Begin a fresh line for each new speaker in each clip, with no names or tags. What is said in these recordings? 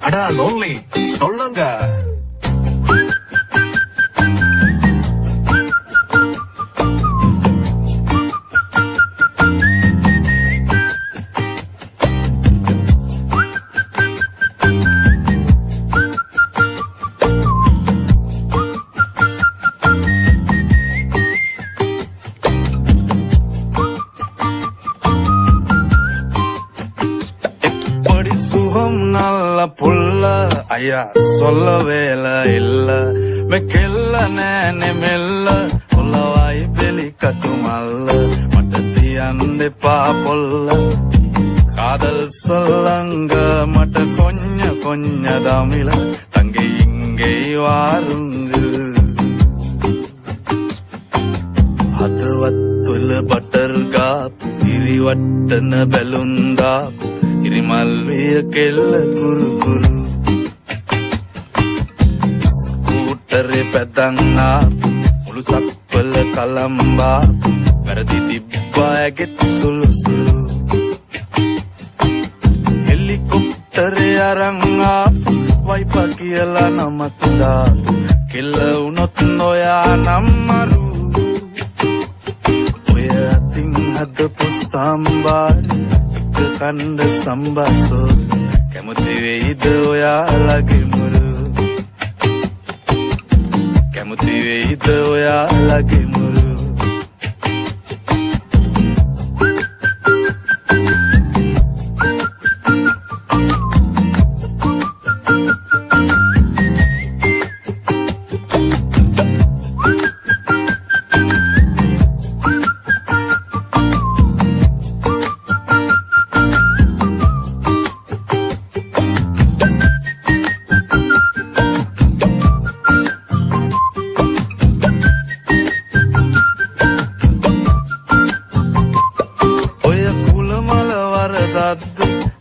அடா லோன்லி சொல்லுங்க.
நல்ல புள்ள ஐயா சொல்ல வேலை இல்ல மெக்கெல்ல நேனே மெல்ல உள்ளவாய் பெலி கட்டுமல்ல மட்டத்தி அண்டை பாப்பொல்ல காதல் சொல்லங்க மட்ட கொஞ்ச தமிழ தங்கை இங்கே வாருங்கு හදවත්වල බටර් ගාපු ඉරිවට්ටන බැලුන්දාපු ඉරිමල්විය කෙල්ල කුරු කුරු ස්කූටරේ පැදන් ආපු මුළු සක්වල කලම්බාපු වැරදි තිබ්බා ඇගෙත් සුළු සුළු හෙලිකොප්ටරේ අරන් ආපු වයිපා කියලා නමක් දාපු කෙල්ල වුණොත් නොයා නම් මරු හදපු සම්බාරි කණ්ඩ සම්බාසෝ කැමති වෙයිද ඔයාලගේ මුරු කැමති වෙයිද ඔයාලගේ මුරු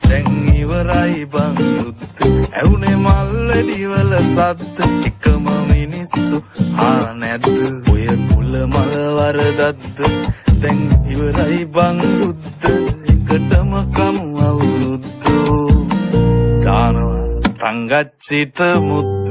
දැන් ඉවරයි බං යුද්ධ ඇවුනේ මල්ලඩි වල සද්ද එකම මිනිස්සු ආ නැද්ද ඔය කුල මල වරදද්ද දැන් ඉවරයි බං යුද්ධ එකටම කමු අවුරුද්ද දානවා තංගච්චිට මුද්ද